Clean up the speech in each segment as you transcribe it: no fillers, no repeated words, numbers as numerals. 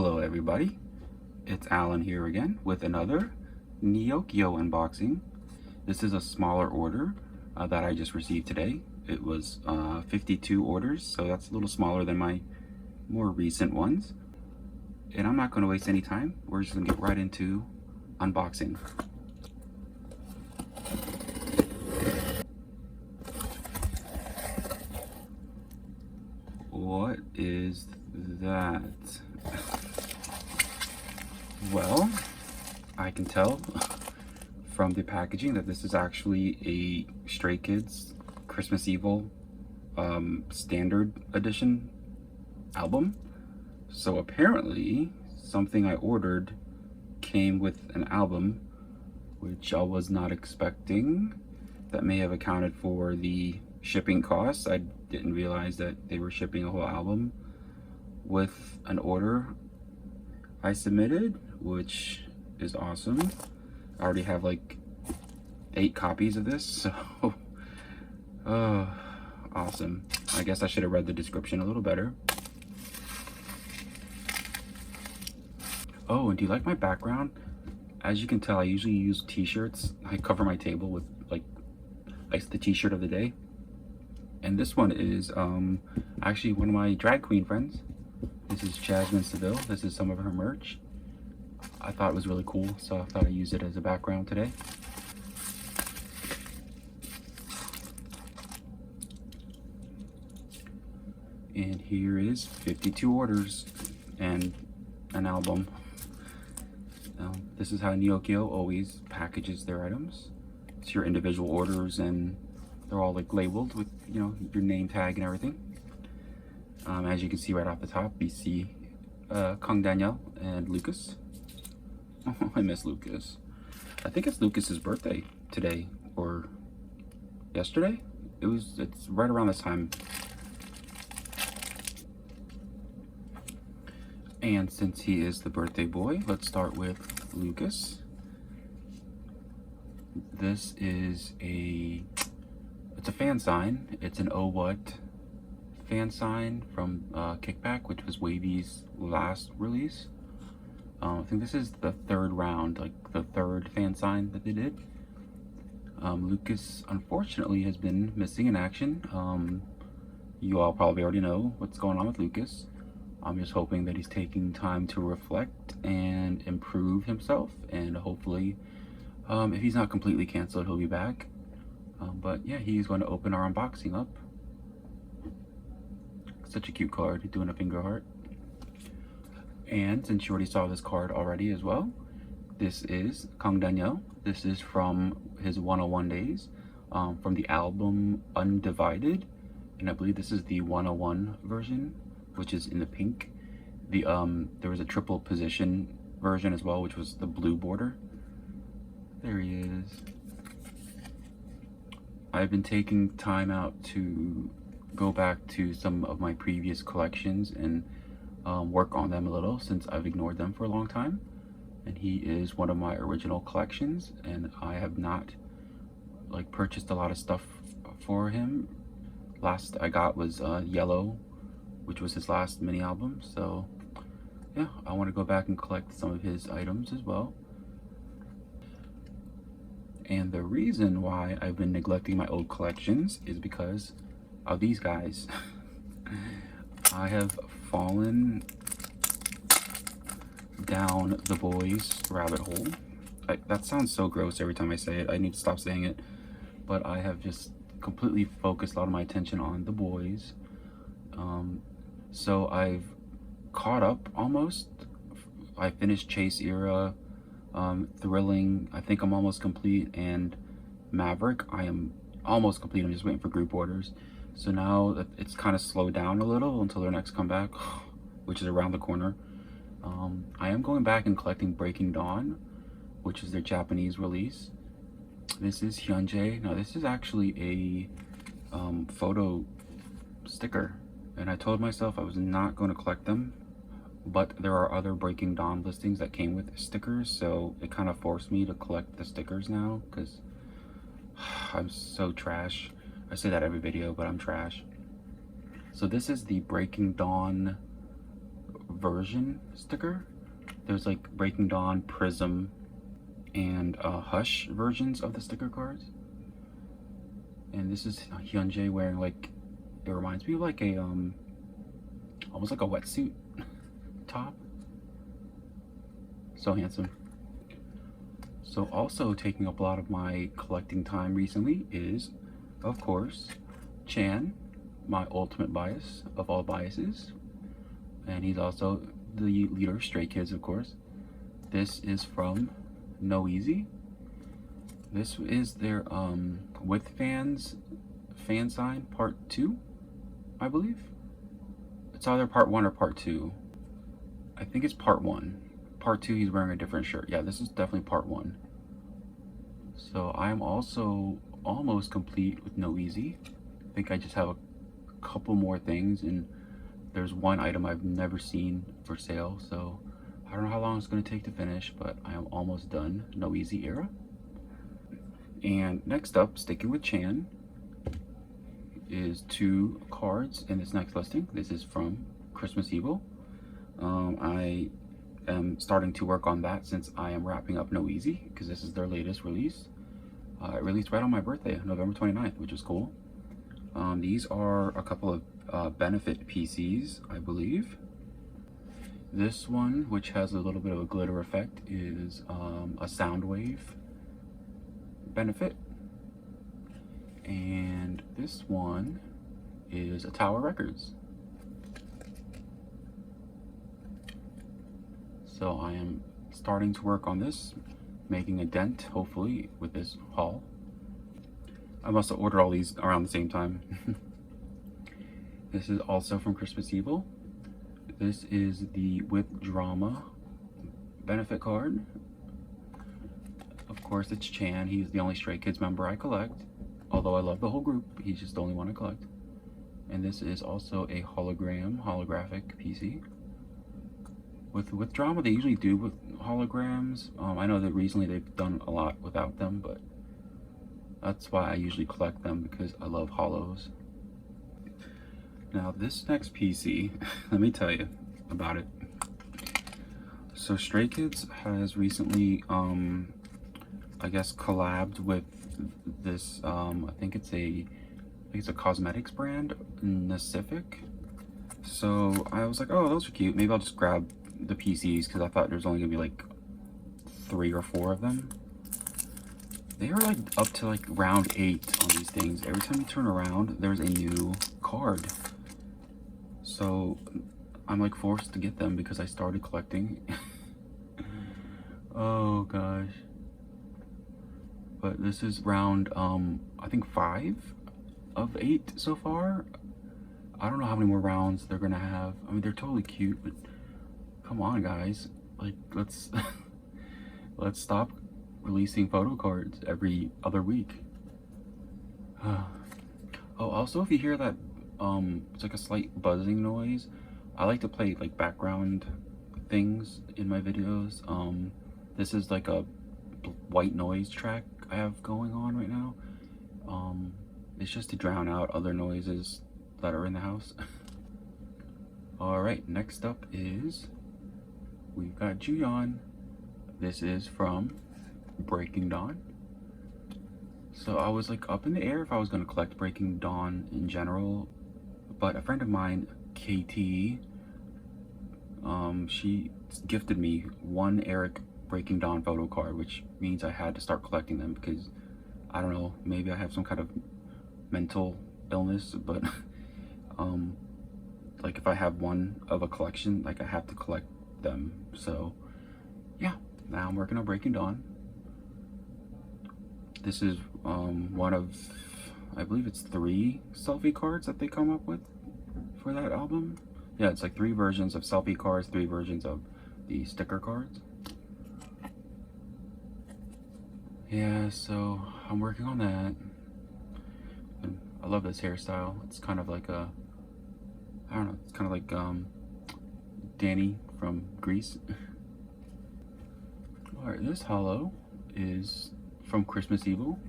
Hello everybody, it's Alan here again with another Neokyo unboxing. This is a smaller order that I just received today. It was 52 orders, so that's a little smaller than my more recent ones. And I'm not going to waste any time, we're just going to get right into unboxing. What is that? Well, I can tell from the packaging that this is actually a Stray Kids Christmas Evil standard edition album. So apparently something I ordered came with an album, which I was not expecting. That may have accounted for the shipping costs. I didn't realize that they were shipping a whole album with an order I submitted, which is awesome. I already have like 8 copies of this, so awesome. I guess I should have read the description a little better. Oh, and do you like my background? As you can tell, I usually use t-shirts. I cover my table with like the t-shirt of the day. And this one is actually one of my drag queen friends. This is Jasmine Seville. This is some of her merch. I thought it was really cool, so I thought I'd use it as a background today. And here is 52 orders and an album. This is how Neokyo always packages their items. It's your individual orders, and they're all like labeled with, you know, your name tag and everything. As you can see right off the top, you see Kang Daniel and Lucas. Oh, I miss Lucas. I think it's Lucas's birthday today or yesterday. It's right around this time. And since he is the birthday boy, let's start with Lucas. This is it's a fan sign. It's an Oh What fan sign from Kickback, which was Wavy's last release. I think this is the 3rd round, like the 3rd fan sign that they did. Lucas unfortunately has been missing in action. You all probably already know what's going on with Lucas. I'm just hoping that he's taking time to reflect and improve himself, and hopefully if he's not completely canceled, he'll be back. But yeah, he's going to open our unboxing up. Such a cute card, doing a finger heart. And since you already saw this card already as well, this is Kang Daniel. This is from his 101 days, from the album Undivided, and I believe this is the 101 version, which is in the pink. There was a triple position version as well, which was the blue border. There he is. I've been taking time out to go back to some of my previous collections and work on them a little, since I've ignored them for a long time. And he is one of my original collections, and I have not like purchased a lot of stuff for him. Last I got was Yellow, which was his last mini album. So yeah, I want to go back and collect some of his items as well. And the reason why I've been neglecting my old collections is because of these guys. I have fallen down the boys rabbit hole. That sounds so gross every time I say it. I need to stop saying it. But I have just completely focused a lot of my attention on the boys. So I've caught up almost. I finished Chase Era, Thrilling, I think I'm almost complete, and Maverick, I am almost complete. I'm just waiting for group orders. So now that it's kind of slowed down a little until their next comeback, which is around the corner. I am going back and collecting Breaking Dawn, which is their Japanese release. This is Hyunjae. Now this is actually a photo sticker, and I told myself I was not going to collect them, but there are other Breaking Dawn listings that came with stickers, so it kind of forced me to collect the stickers now, because I'm so trash. I say that every video, but I'm trash. So this is the Breaking Dawn version sticker. There's like Breaking Dawn, Prism, and Hush versions of the sticker cards. And this is Hyunjae wearing like, it reminds me of like a almost like a wetsuit top. So handsome. So also taking up a lot of my collecting time recently is, of course, Chan, my ultimate bias of all biases. And he's also the leader of Stray Kids, of course. This is from No Easy. This is their With Fans fan sign part 2, I believe. It's either part 1 or part 2. I think it's part 1. Part 2, he's wearing a different shirt. Yeah, this is definitely part 1. So I'm also almost complete with No Easy. I think I just have a couple more things, and there's one item I've never seen for sale, so I don't know how long it's going to take to finish, but I am almost done No Easy era. And next up, sticking with Chan, is 2 cards in this next listing. This is from Christmas Evil. I am starting to work on that since I am wrapping up No Easy, because this is their latest release. It released right on my birthday, November 29th, which is cool. These are a couple of benefit PCs, I believe. This one, which has a little bit of a glitter effect, is a Soundwave benefit. And this one is a Tower Records. So I am starting to work on this, making a dent, hopefully, with this haul. I must have ordered all these around the same time. This is also from Christmas Evil. This is the With Drama benefit card. Of course, it's Chan. He's the only Stray Kids member I collect. Although I love the whole group, he's just the only one I collect. And this is also a holographic PC. With Drama, they usually do with holograms. I know that recently they've done a lot without them, but that's why I usually collect them, because I love holos. Now this next PC, let me tell you about it. So Stray Kids has recently, I guess, collabed with this, I think it's a cosmetics brand, Nacific. So I was like, oh, those are cute. Maybe I'll just grab the PCs, because I thought there's only gonna be like 3 or 4 of them. They are like up to like round 8 on these things. Every time you turn around, there's a new card. So I'm like forced to get them because I started collecting. Oh gosh. But this is round, I think 5 of 8 so far. I don't know how many more rounds they're gonna have. I mean, they're totally cute, but come on, guys. Like, let's let's stop releasing photo cards every other week. Oh, also, if you hear that, it's like a slight buzzing noise, I like to play like background things in my videos. This is like a white noise track I have going on right now. It's just to drown out other noises that are in the house. Alright, next up is, we've got Juyeon. This is from Breaking Dawn. So I was like up in the air if I was going to collect Breaking Dawn in general, but a friend of mine, KT, she gifted me one Eric Breaking Dawn photo card, which means I had to start collecting them because, I don't know, maybe I have some kind of mental illness, but like if I have one of a collection, like I have to collect them. So yeah, now I'm working on Breaking Dawn. This is one of, I believe it's 3 selfie cards that they come up with for that album. Yeah, it's like 3 versions of selfie cards, 3 versions of the sticker cards. Yeah, so I'm working on that. And I love this hairstyle. It's kind of like a, I don't know, it's kind of like Danny from Grease. Alright, this holo is from Christmas Evil.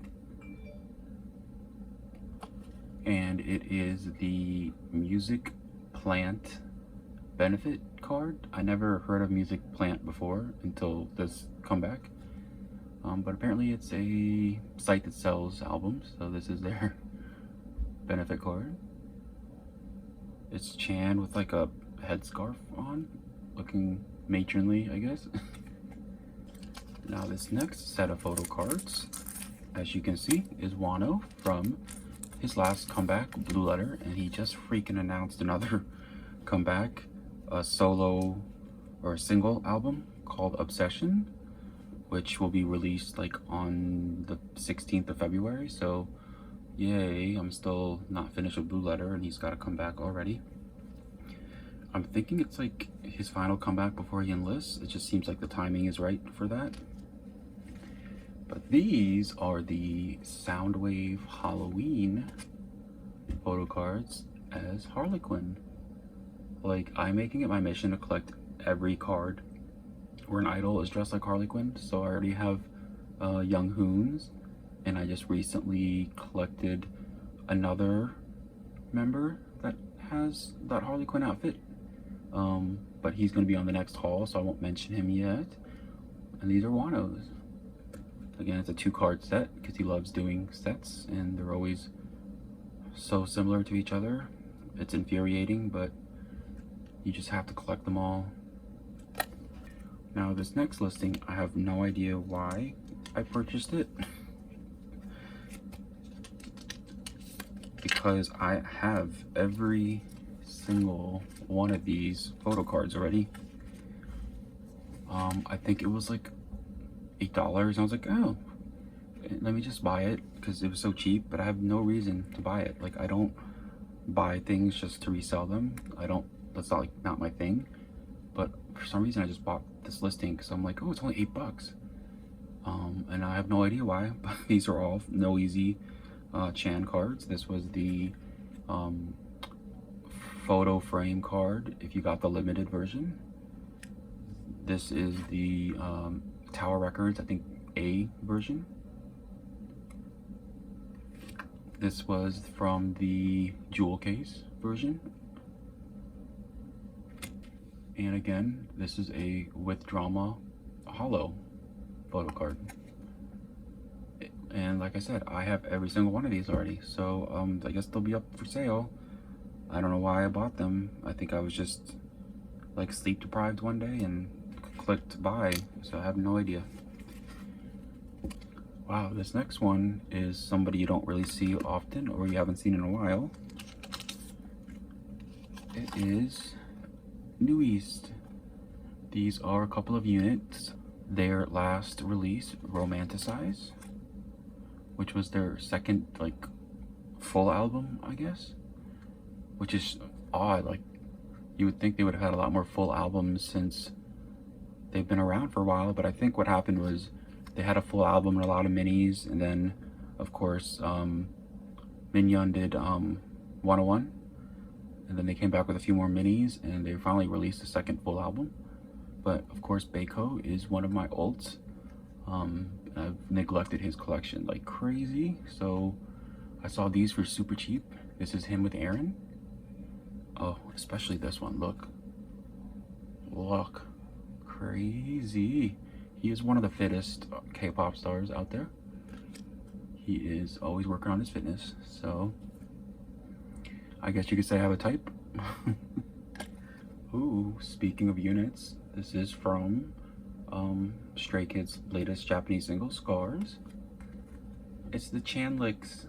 And it is the Music Plant benefit card. I never heard of Music Plant before until this comeback. But apparently it's a site that sells albums, so this is their benefit card. It's Chan with like a headscarf on, looking matronly, I guess. Now this next set of photo cards, as you can see, is Wano from his last comeback, Blue Letter, and he just freaking announced another comeback, a solo or a single album called Obsession, which will be released like on the 16th of February. So yay, I'm still not finished with Blue Letter and he's got to come back already. I'm thinking it's like his final comeback before he enlists. It just seems like the timing is right for that. But these are the Soundwave Halloween photo cards as Harley Quinn. Like, I'm making it my mission to collect every card where an idol is dressed like Harley Quinn. So I already have Young Hoons, and I just recently collected another member that has that Harley Quinn outfit. But he's going to be on the next haul, so I won't mention him yet. And these are Wano's. Again, it's a 2-card set because he loves doing sets, and they're always so similar to each other. It's infuriating, but you just have to collect them all. Now this next listing, I have no idea why I purchased it. Because I have every single one of these photo cards already. I think it was like $8. I was like, oh, let me just buy it because it was so cheap, but I have no reason to buy it. Like, I don't buy things just to resell them. That's not my thing. But for some reason I just bought this listing because I'm like, oh, it's only $8. And I have no idea why, but these are all No Easy Chan cards. This was the photo frame card if you got the limited version. This is the Tower Records, I think A version. This was from the jewel case version. And again, this is a with drama hollow photo card. And like I said, I have every single one of these already. So I guess they'll be up for sale. I don't know why I bought them. I think I was just like sleep deprived one day and clicked buy. So I have no idea. Wow, this next one is somebody you don't really see often or you haven't seen in a while. It is New East. These are a couple of units. Their last release, Romanticize, which was their second like full album, I guess, which is odd. Like, you would think they would have had a lot more full albums since they've been around for a while, but I think what happened was they had a full album and a lot of minis, and then of course Minhyun did 101, and then they came back with a few more minis, and they finally released a second full album. But of course Baeko is one of my ults. I've neglected his collection like crazy, so I saw these for super cheap. This is him with Aaron. Oh, especially this one. Look, crazy. He is one of the fittest K-pop stars out there. He is always working on his fitness, so I guess you could say I have a type. Ooh, speaking of units, this is from Stray Kids' latest Japanese single, Scars. It's the Chanlix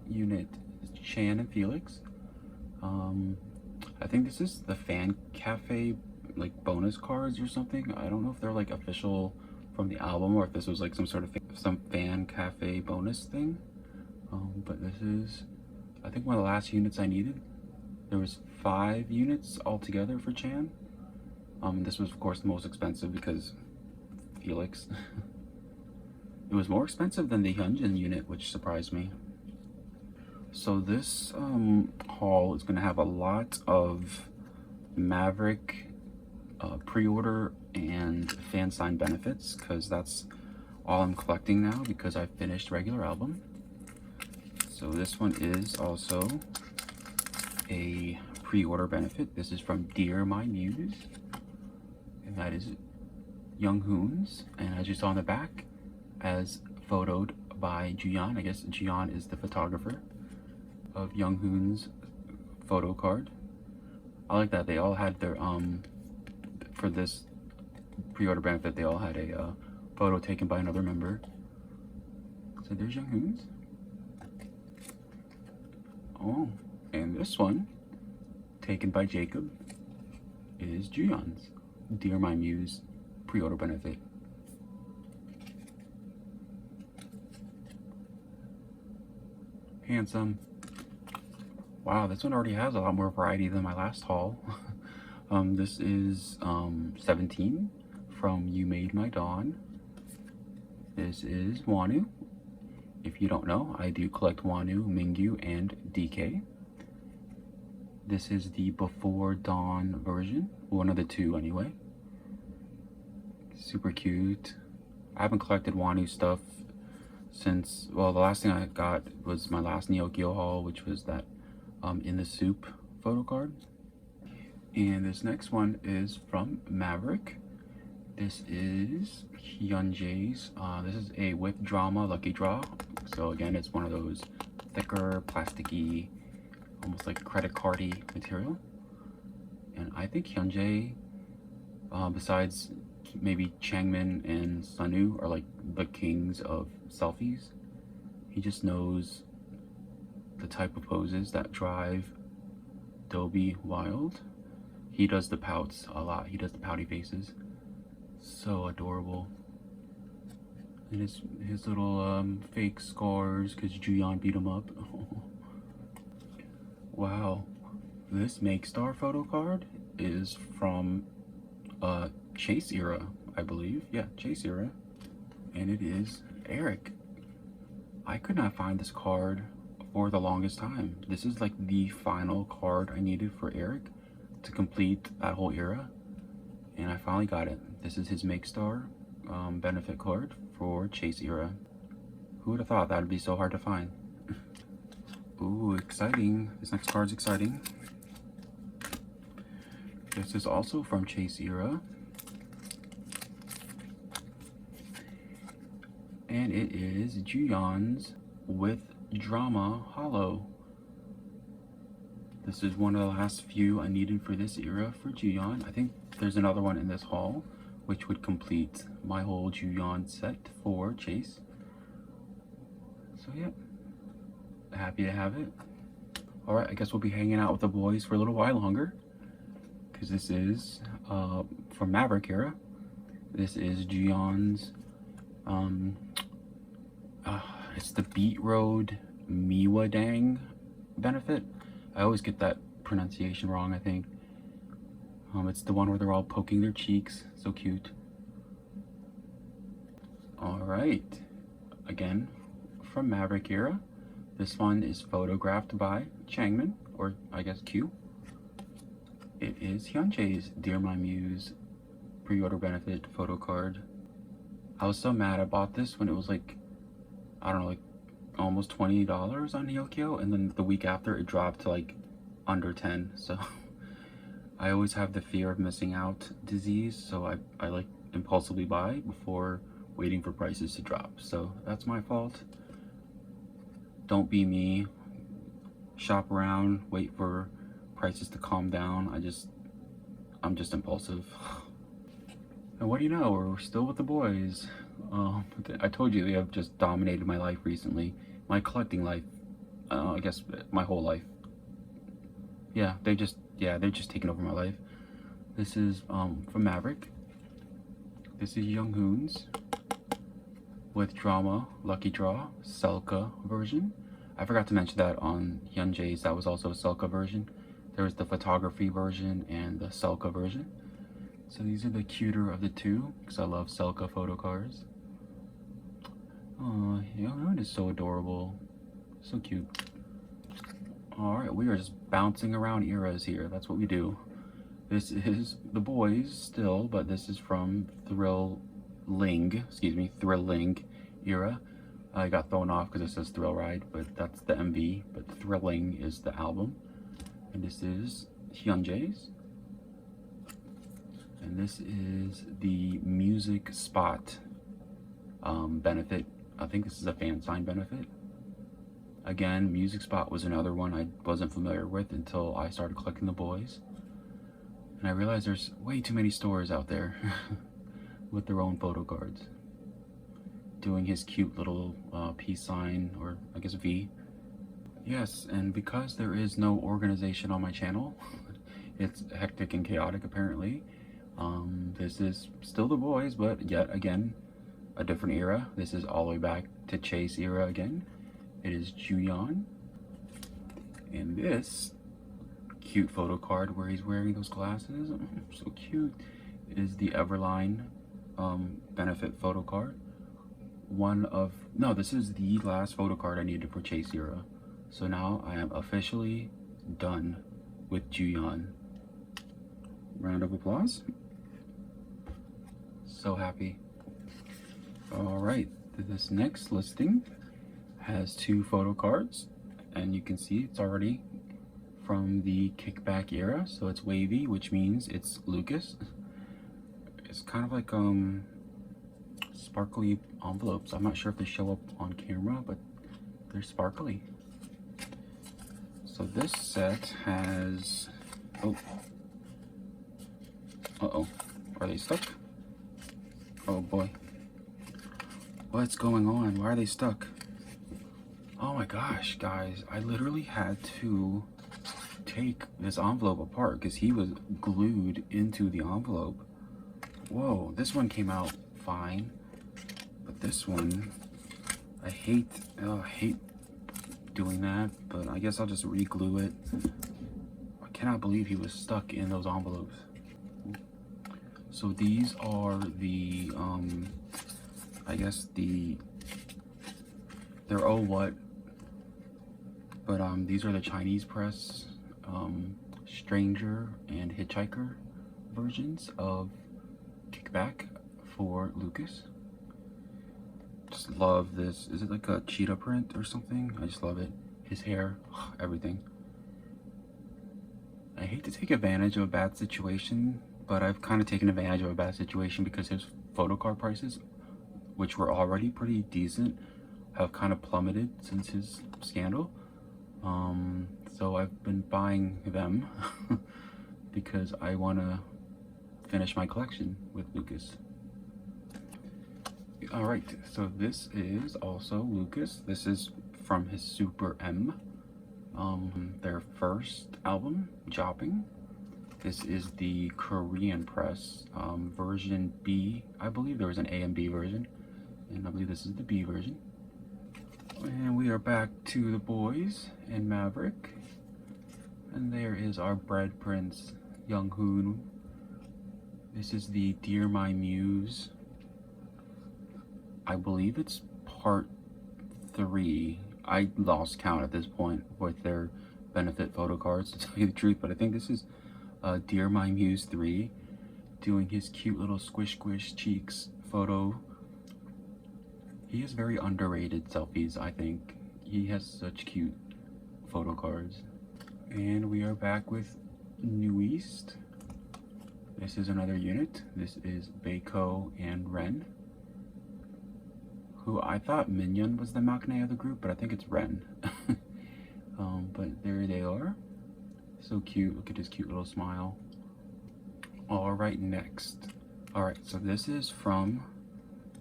unit. It's Chan and Felix. I think this is the fan cafe like bonus cards or something. I don't know if they're like official from the album or if this was like some sort of some fan cafe bonus thing. But this is, I think, one of the last units I needed. There was 5 units altogether for Chan. This was of course the most expensive because Felix. It was more expensive than the Hyunjin unit, which surprised me. So this haul is going to have a lot of Maverick pre-order and fan sign benefits, because that's all I'm collecting now because I finished regular album. So this one is also a pre-order benefit. This is from Dear My Muse, and that is Young Hoons. And as you saw in the back, as photoed by Juyeon, I guess Juyeon is the photographer of Young Hoon's photo card. I like that they all had their for this pre-order benefit, they all had a photo taken by another member. So there's Young Hoon's. Oh, and this one, taken by Jacob, is Juyeon's Dear My Muse pre-order benefit. Handsome. Wow, this one already has a lot more variety than my last haul. This is 17 from You Made My Dawn. This is Wonu. If you don't know, I do collect Wonu, Mingyu, and DK. This is the Before Dawn version, one of the two anyway. Super cute. I haven't collected Wonu stuff since, well, the last thing I got was my last Neokyo haul, which was that In the Soup photo card. And this next one is from Maverick. This is Hyunjae's. This is a with drama lucky draw. So again, it's one of those thicker, plasticky, almost like credit cardy material. And I think Hyunjae, besides maybe Changmin and Sunwoo, are like the kings of selfies. He just knows the type of poses that drive Dobie wild. He does the pouts a lot. He does the pouty faces. So adorable. And his little fake scars because Juyeon beat him up. Wow. This Make Star photo card is from Chase era, I believe. Yeah, Chase era. And it is Eric. I could not find this card for the longest time. This is like the final card I needed for Eric to complete that whole era. And I finally got it. This is his Make Star benefit card for Chase era. Who would have thought that would be so hard to find? Ooh, exciting. This next card's exciting. This is also from Chase era. And it is Juyeon's with Drama Hollow. This is one of the last few I needed for this era for Juyeon. I think there's another one in this haul, which would complete my whole Juyeon set for Chase. So yeah, happy to have it. Alright, I guess we'll be hanging out with the boys for a little while longer, because this is from Maverick era. This is Juyeon's, it's the Beat Road Miwadang benefit. I always get that pronunciation wrong, I think. It's the one where they're all poking their cheeks. So cute. Alright. Again, from Maverick era. This one is photographed by Changmin, or I guess Q. It is Hyunjae's Dear My Muse pre-order benefit photo card. I was so mad I bought this when it was like, I don't know, like almost $20 on Neokyo, and then the week after it dropped to like under 10. So I always have the fear of missing out disease, so I like impulsively buy before waiting for prices to drop. So that's my fault. Don't be me. Shop around, wait for prices to calm down. I'm just impulsive. And what do you know, we're still with the boys. I told you they have just dominated my life recently. My collecting life, I guess my whole life. Yeah, they're just taking over my life. This is from Maverick. This is Young Hoon's with Drama Lucky Draw Selka version. I forgot to mention that on Hyunjae's, that was also a Selka version. There was the photography version and the Selka version. So these are the cuter of the two, because I love Selka photo cards. Oh, Young Hoon is so adorable. So cute. Alright, we are just bouncing around eras here. That's what we do. This is the boys still, but this is from Thrilling era. I got thrown off because it says Thrill Ride, but that's the MV. But Thrilling is the album. And this is Hyunjae's. And this is the music spot benefit. I think this is a fan sign benefit. Again, music spot was another one I wasn't familiar with until I started collecting the boys. And I realized there's way too many stores out there with their own photo cards. Doing his cute little peace sign, or I guess V. Yes, and because there is no organization on my channel, it's hectic and chaotic apparently. This is still the boys, but yet again, a different era. This is all the way back to Chase era again. It is Juyeon. And this cute photo card where he's wearing those glasses, so cute, is the Everline benefit photo card. This is the last photo card I needed for Chase era. So now I am officially done with Juyeon. Round of applause. So happy. All right, this next listing has 2 photo cards, and you can see it's already from the kickback era, so it's wavy, which means it's Lucas. It's kind of like sparkly envelopes. I'm not sure if they show up on camera, but they're sparkly. So this set has, uh-oh, are they stuck? Oh boy. What's going on? Why are they stuck? Oh my gosh, guys, I literally had to take this envelope apart because he was glued into the envelope. Whoa, this one came out fine, but this one, I hate doing that, but I guess I'll just re-glue it. I cannot believe he was stuck in those envelopes. So these are the, I guess they're oh what, but these are the Chinese press Stranger and Hitchhiker versions of Kickback for Lucas. Just love this. Is it like a cheetah print or something? I just love it. His hair, everything. I hate to take advantage of a bad situation, but I've kind of taken advantage of a bad situation because his photo card prices, which were already pretty decent, have kind of plummeted since his scandal. So I've been buying them because I want to finish my collection with Lucas. All right, so this is also Lucas. This is from his Super M, their first album, Jopping. This is the Korean press, version B. I believe there was an A and B version, and I believe this is the B version. And we are back to the boys and Maverick. And there is our bread prince, Young Hoon. This is the Dear My Muse. I believe it's part 3. I lost count at this point with their benefit photo cards, to tell you the truth, but I think this is Dear My Muse 3, doing his cute little squish squish cheeks photo. He has very underrated selfies, I think. He has such cute photo cards. And we are back with New East. This is another unit. This is Beiko and Ren, who I thought Minhyun was the maknae of the group, but I think it's Ren. But there they are. So cute. Look at his cute little smile. All right, next. All right, so this is from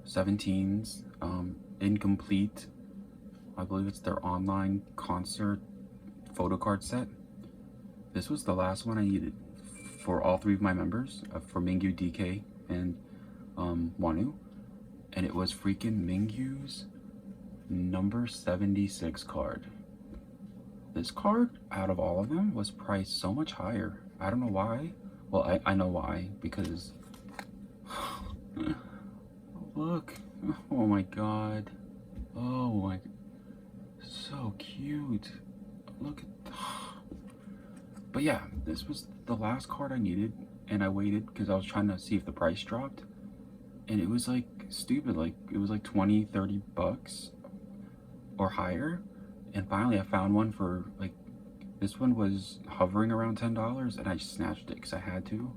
17's Incomplete. I believe it's their online concert photo card set. This was the last one I needed for all 3 of my members, for Mingyu, DK, and Wonu. And it was freaking Mingyu's number 76 card. This card, out of all of them, was priced so much higher. I don't know why. Well, I know why, because look, oh my god, oh my, so cute. Look at, but yeah, this was the last card I needed, and I waited because I was trying to see if the price dropped, and it was like stupid, like it was like 20-30 bucks or higher, and finally I found one for like This one was hovering around $10 and I snatched it because I had to.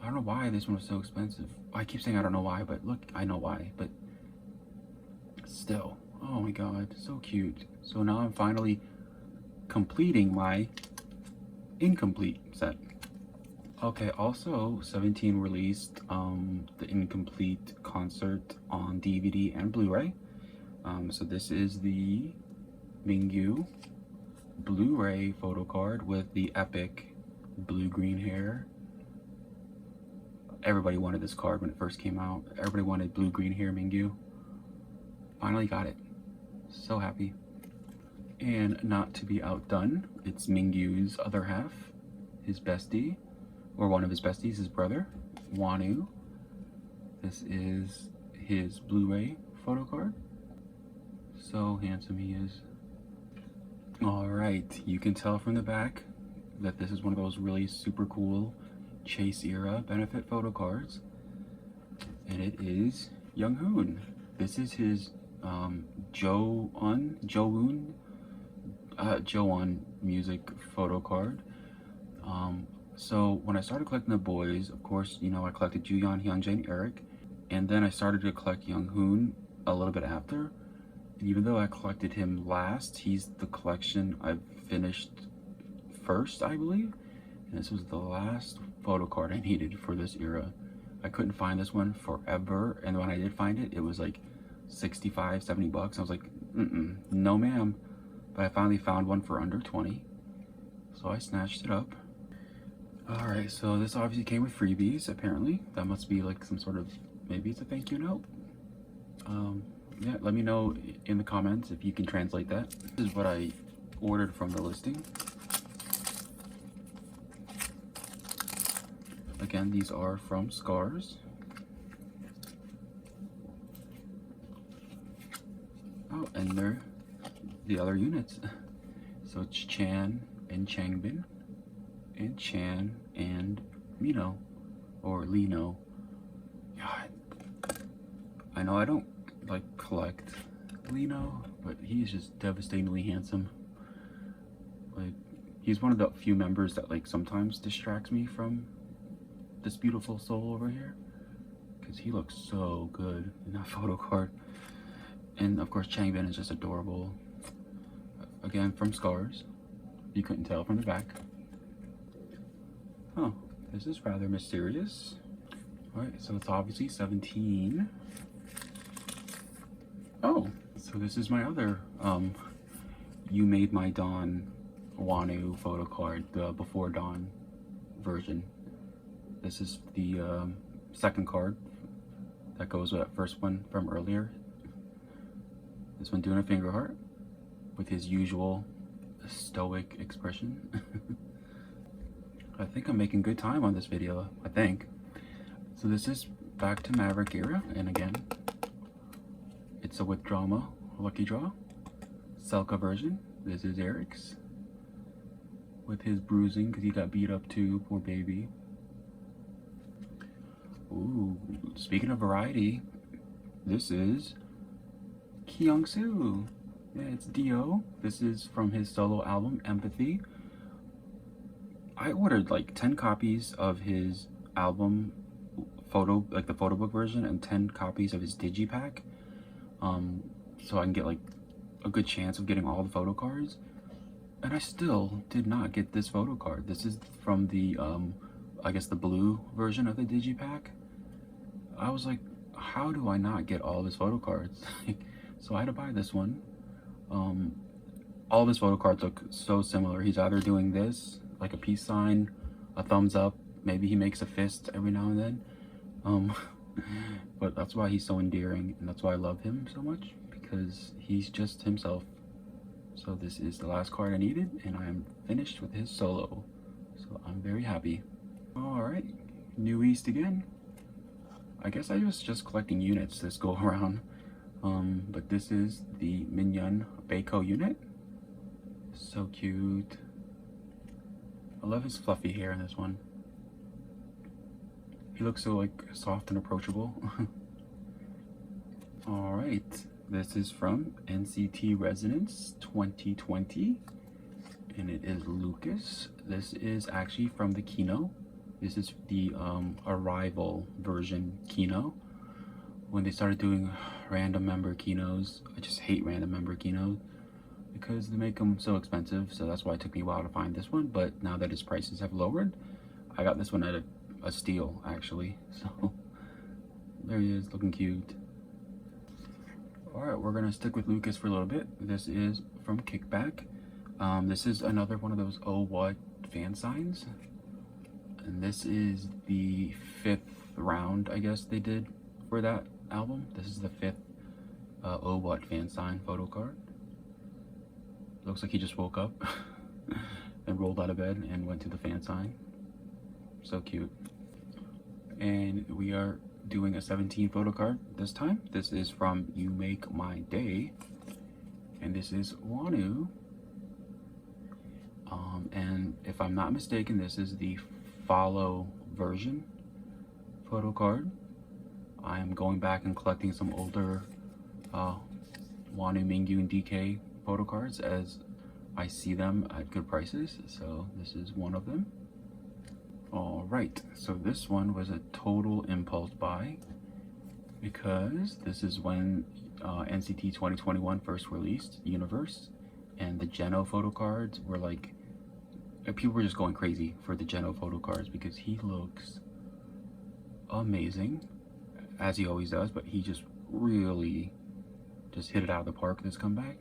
I don't know why this one was so expensive. I keep saying I don't know why, but look, I know why, but still. Oh my god, so cute. So now I'm finally completing my incomplete set. Okay, also 17 released the incomplete concert on DVD and Blu-ray. So this is the Mingyu Blu-ray photo card with the epic blue-green hair. Everybody wanted this card when it first came out. Everybody wanted blue-green hair Mingyu. Finally got it. So happy. And not to be outdone, it's Mingyu's other half, his bestie, or one of his besties, his brother, Wanu. This is his Blu-ray photo card. So handsome he is. Alright, you can tell from the back that this is one of those really super cool Chase era benefit photo cards. And it is Young Hoon. This is his Joon music photo card. So when I started collecting the boys, of course, you know, I collected Juyeon, Hyunjae, and Eric. And then I started to collect Young Hoon a little bit after. And even though I collected him last, he's the collection I've finished first, I believe. And this was the last photo card I needed for this era. I couldn't find this one forever. And when I did find it, it was like 65, 70 bucks. I was like, no ma'am. But I finally found one for under 20. So I snatched it up. Alright, so this obviously came with freebies, apparently. That must be like some sort of, maybe it's a thank you note. Yeah, let me know in the comments if you can translate that. This is what I ordered from the listing. Again, these are from Scars. Oh, and they're the other units. So it's Chan and Changbin, and Chan and Mino, or Lino. God, I know I don't like collect Lino, but he's just devastatingly handsome. Like, he's one of the few members that like sometimes distracts me from this beautiful soul over here, because he looks so good in that photo card. And of course Changbin is just adorable. Again, from Scars. You couldn't tell from the back. Oh, this is rather mysterious. Alright, so it's obviously 17. Oh, so this is my other You Made My Dawn Wanu photo card, the Before Dawn version. This is the second card that goes with that first one from earlier. This one doing a finger heart with his usual stoic expression. I think I'm making good time on this video, I think. So this is back to Maverick era, and again, it's a with drama, lucky draw. Selka version. This is Eric's with his bruising because he got beat up too, poor baby. Ooh, speaking of variety, this is Kyung-soo. Yeah, it's Dio. This is from his solo album, Empathy. I ordered like 10 copies of his album photo, like the photo book version, and 10 copies of his digipack. So I can get like a good chance of getting all the photo cards. And I still did not get this photo card. This is from the, I guess the blue version of the digipack. I was like, how do I not get all of his photo cards? So I had to buy this one. All of his photo cards look so similar. He's either doing this, like a peace sign, a thumbs up, maybe he makes a fist every now and then. But that's why he's so endearing, and that's why I love him so much, because he's just himself. So this is the last card I needed, and I am finished with his solo. So I'm very happy. Alright, New East again. I guess I was just collecting units this go around. But this is the Minhyun Baeko unit. So cute. I love his fluffy hair in this one. He looks so like soft and approachable. Alright, this is from NCT Resonance 2020. and it is Lucas. This is actually from the Kino. This is the Arrival version Kino. When they started doing random member Kinos, I just hate random member Kinos because they make them so expensive. So that's why it took me a while to find this one. But now that its prices have lowered, I got this one at a steal actually. So there he is, looking cute. Alright, we're gonna stick with Lucas for a little bit. This is from Kickback. This is another one of those Oh What fan signs. And this is the 5th round, I guess they did for that album. This is the 5th Oh What fan sign photo card. Looks like he just woke up and rolled out of bed and went to the fan sign. So cute. And we are doing a 17 photo card this time. This is from You Make My Day, and this is Wanu. And if I'm not mistaken, this is the follow version photo card. I am going back and collecting some older Wanu, Mingyu, and DK photo cards as I see them at good prices, so this is one of them. Alright, so this one was a total impulse buy because this is when NCT 2021 first released Universe, and the Geno photo cards were like, people were just going crazy for the Geno photo cards because he looks amazing, as he always does, but he just really just hit it out of the park this comeback.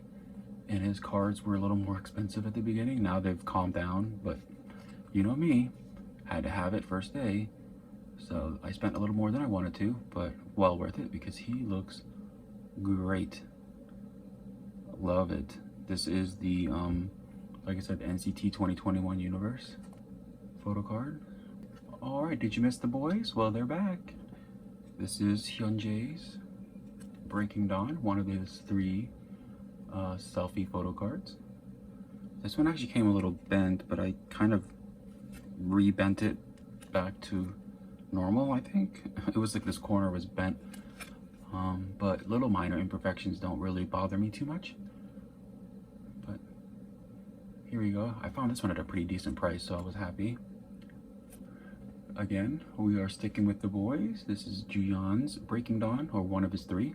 And his cards were a little more expensive at the beginning. Now they've calmed down, but you know me, had to have it first day, so I spent a little more than I wanted to, but well worth it because he looks great. Love it. This is the like I said, NCT 2021 Universe photo card. Alright, did you miss the boys? Well, they're back. This is Hyunjae's Breaking Dawn, one of his 3 selfie photo cards. This one actually came a little bent, but I kind of re-bent it back to normal, I think. It was like this corner was bent, but little minor imperfections don't really bother me too much. But here we go. I found this one at a pretty decent price, so I was happy. Again, we are sticking with the boys. This is Juyeon's Breaking Dawn, or one of his 3.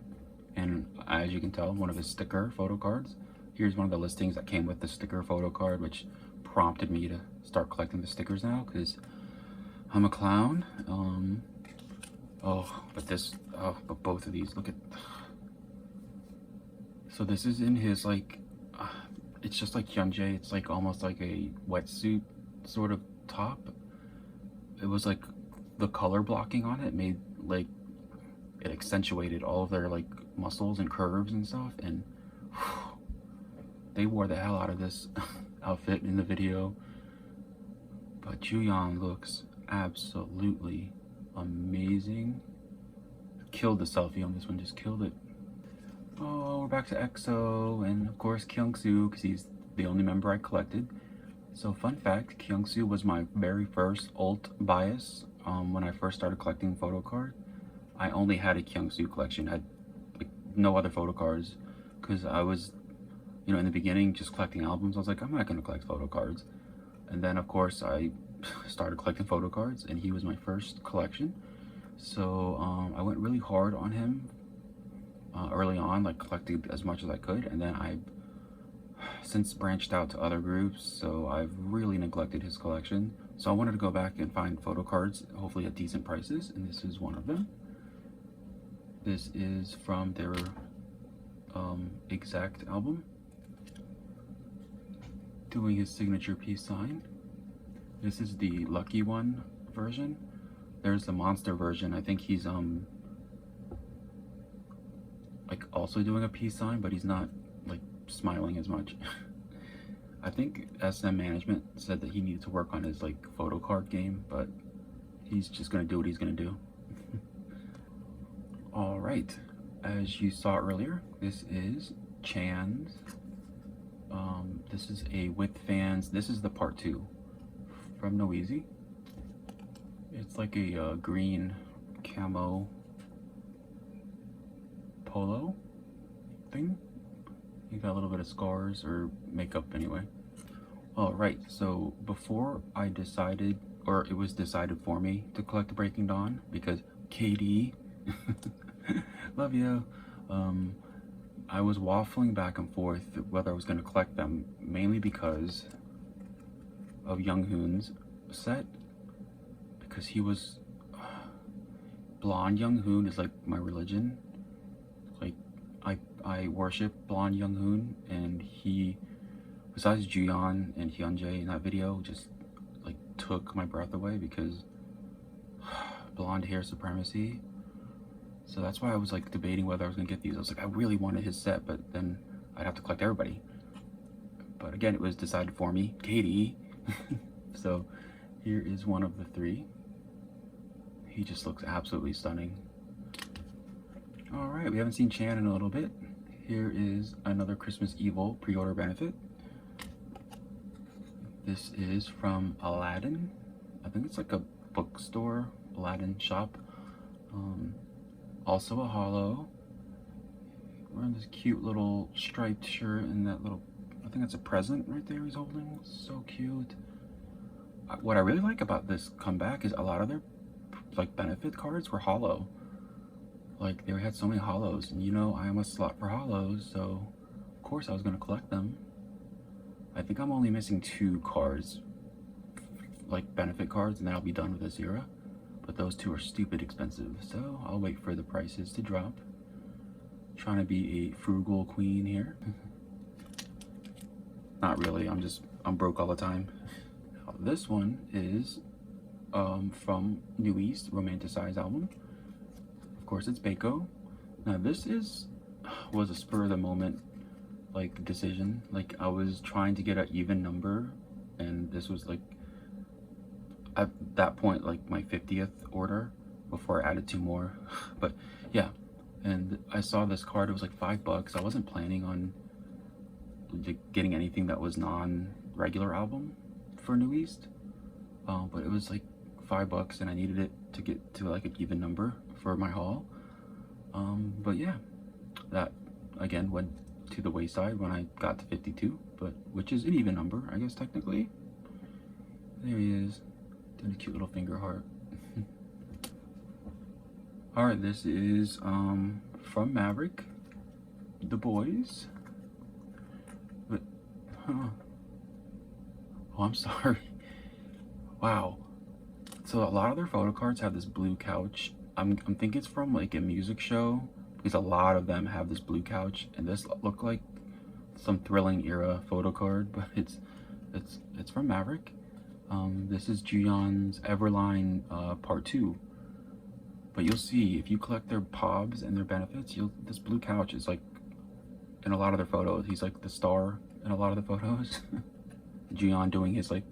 And as you can tell, one of his sticker photo cards. Here's one of the listings that came with the sticker photo card, which prompted me to start collecting the stickers now because I'm a clown. But both of these, look at. So this is in his like, it's just like Hyunjae. It's like almost like a wetsuit sort of top. It was like the color blocking on it made like it accentuated all of their like muscles and curves and stuff, and they wore the hell out of this outfit in the video. But Juyeon looks absolutely amazing. Killed the selfie on this one, just killed it. Oh, we're back to EXO, and of course Kyungsoo, because he's the only member I collected. So fun fact, Kyungsoo was my very first alt bias when I first started collecting photo cards. I only had a Kyungsoo collection. I had like no other photo cards because I was, you know, in the beginning just collecting albums. I was like, I'm not gonna collect photo cards. And then of course I started collecting photo cards, and he was my first collection. So I went really hard on him early on, like collecting as much as I could, and then I since branched out to other groups, so I've really neglected his collection. So I wanted to go back and find photo cards, hopefully at decent prices, and this is one of them. This is from their Exact album, doing his signature peace sign. This is the Lucky One version. There's the Monster version. I think he's like also doing a peace sign, but he's not like smiling as much. I think SM management said that he needed to work on his like photo card game, but he's just gonna do what he's gonna do. All right, as you saw earlier, this is Chan's. This is a with fans. This is the part 2 from Noeasy. It's like a green camo polo thing. You got a little bit of scars or makeup anyway. Oh, right. So before I decided, or it was decided for me to collect the Breaking Dawn, because Katie, love you. Um, I was waffling back and forth whether I was going to collect them, mainly because of Young Hoon's set, because he was blonde. Young Hoon is like my religion. Like, I worship blonde Young Hoon, and he, besides Juyeon and Hyunjae in that video, just like took my breath away because blonde hair supremacy. So that's why I was like debating whether I was gonna get these. I was like, I really wanted his set, but then I'd have to collect everybody. But again, it was decided for me, Katie. So here is one of the three. He just looks absolutely stunning. All right, we haven't seen Chan in a little bit. Here is another Christmas Evil pre-order benefit. This is from Aladdin. I think it's like a bookstore, Aladdin shop. Also a holo. Wearing this cute little striped shirt and that little, I think that's a present right there he's holding. So cute. What I really like about this comeback is a lot of their like benefit cards were holo. Like they had so many holos, and you know I am a slut for holos, so of course I was gonna collect them. I think I'm only missing 2 cards, like benefit cards, and then I'll be done with this era. But those 2 are stupid expensive, so I'll wait for the prices to drop. Trying to be a frugal queen here. Not really, I'm broke all the time. This one is from New East Romanticized album. Of course, it's Baco. Now this was a spur of the moment like decision. Like I was trying to get an even number, and this was like at that point like my 50th order before I added 2 more. But yeah, and I saw this card. It was like $5. I wasn't planning on getting anything that was non-regular album for New East, but it was like $5, and I needed it to get to like an even number for my haul. But yeah, that again went to the wayside when I got to 52, but which is an even number, I guess technically. There he is, doing a cute little finger heart. All right, this is from Maverick, The Boys. But, oh, I'm sorry. Wow. So a lot of their photo cards have this blue couch. I'm thinking it's from like a music show, because a lot of them have this blue couch, and this looked like some Thrilling era photo card, but it's from Maverick. This is Juyeon's Everline Part 2. But you'll see if you collect their pobs and their benefits, this blue couch is like in a lot of their photos. He's like the star in a lot of the photos. Juyeon doing his like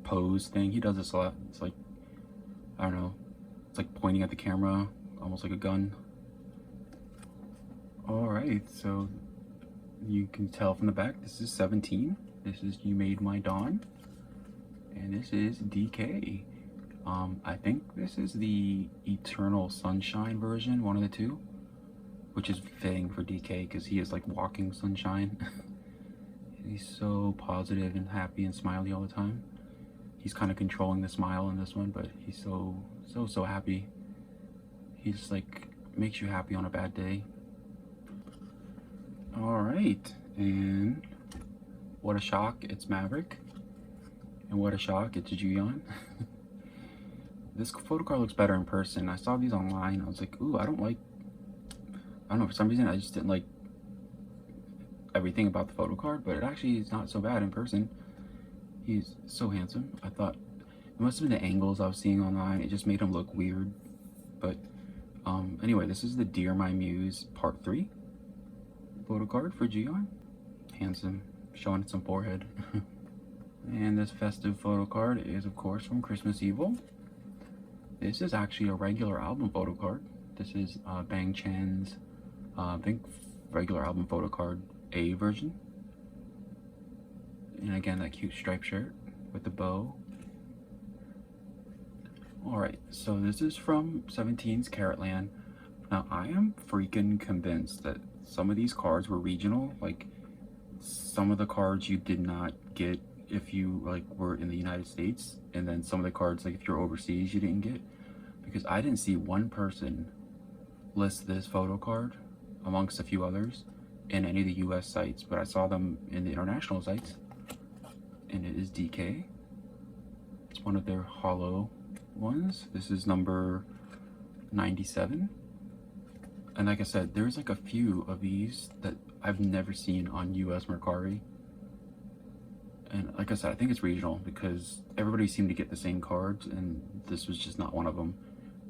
pose thing. He does this a lot. It's like, I don't know, it's like pointing at the camera, almost like a gun. All right, so you can tell from the back, this is 17. This is You Made My Dawn. And this is DK. I think this is the Eternal Sunshine version, one of the 2, which is fitting for DK because he is like walking sunshine. He's so positive and happy and smiley all the time. He's kind of controlling the smile in this one, but he's so happy. He just like makes you happy on a bad day. All right, and what a shock, it's Maverick. And what a shock, it's Juyeon. This photo card looks better in person. I saw these online. I was like, ooh, I don't know, for some reason I just didn't like everything about the photo card, but it actually is not so bad in person. He's so handsome. I thought it must have been the angles I was seeing online. It just made him look weird. But anyway, this is the Dear My Muse Part 3 photo card for Juyeon. Handsome, showing some forehead. And this festive photo card is, of course, from Christmas Evil. This is actually a regular album photo card. This is Bang Chan's, I think, regular album photo card A version. And again, that cute striped shirt with the bow. Alright, so this is from 17's Carrotland. Now, I am freaking convinced that some of these cards were regional. Like, some of the cards you did not get if you like were in the United States, and then some of the cards like if you're overseas you didn't get, because I didn't see one person list this photo card amongst a few others in any of the US sites, but I saw them in the international sites, and it is DK. It's one of their hollow ones. This is number 97. And like I said, there's like a few of these that I've never seen on US Mercari. And like I said, I think it's regional because everybody seemed to get the same cards, and this was just not one of them.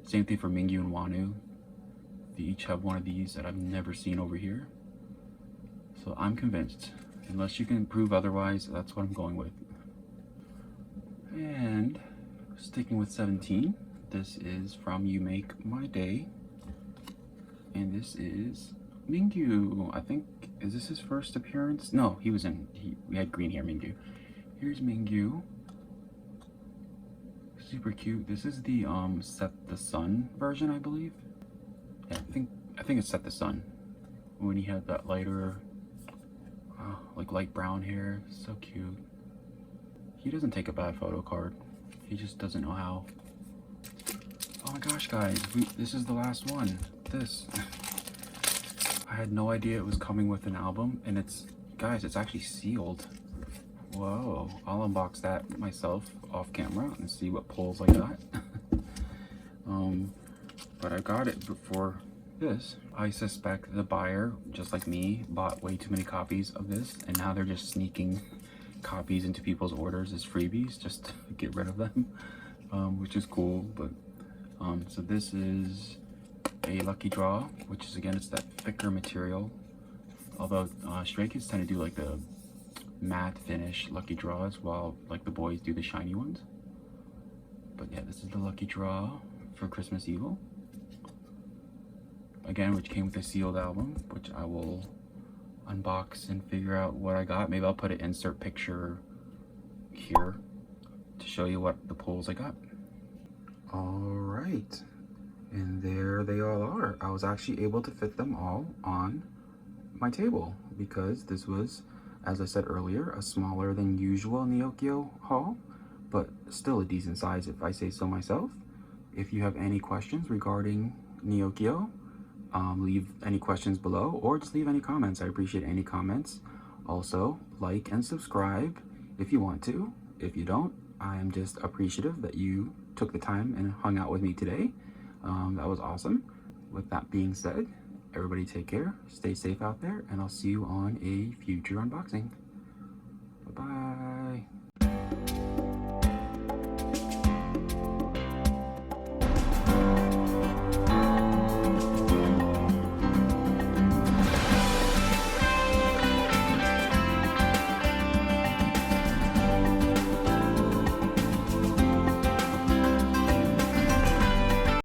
Same thing for Mingyu and Wanu. They each have one of these that I've never seen over here. So I'm convinced. Unless you can prove otherwise, that's what I'm going with. And sticking with 17, this is from You Make My Day. And this is Mingyu. I think, is this his first appearance? No, he was in, we had green hair Mingyu. Here's Mingyu. Super cute. This is the Set the Sun version, I believe. Yeah, I think it's Set the Sun. When he had that lighter, like light brown hair. So cute. He doesn't take a bad photo card. He just doesn't know how. Oh my gosh, guys, this is the last one. This. I had no idea it was coming with an album, and guys, it's actually sealed. Whoa, I'll unbox that myself off camera and see what pulls I got. But I got it before this. I suspect the buyer, just like me, bought way too many copies of this, and now they're just sneaking copies into people's orders as freebies just to get rid of them, which is cool. But so this is a lucky draw, which is, again, it's that thicker material, although Stray Kids tend to do like the matte finish lucky draws, while like the boys do the shiny ones. But yeah, this is the lucky draw for Christmas Evil, again, which came with a sealed album, which I will unbox and figure out what I got. Maybe I'll put an insert picture here to show you what the pulls I got. All right, and there they all are. I was actually able to fit them all on my table because this was, as I said earlier, a smaller than usual Neokyo haul, but still a decent size if I say so myself. If you have any questions regarding Neokyo, leave any questions below, or just leave any comments. I appreciate any comments. Also, like and subscribe if you want to. If you don't, I am just appreciative that you took the time and hung out with me today. That was awesome. With that being said, everybody take care, stay safe out there, and I'll see you on a future unboxing. Bye-bye.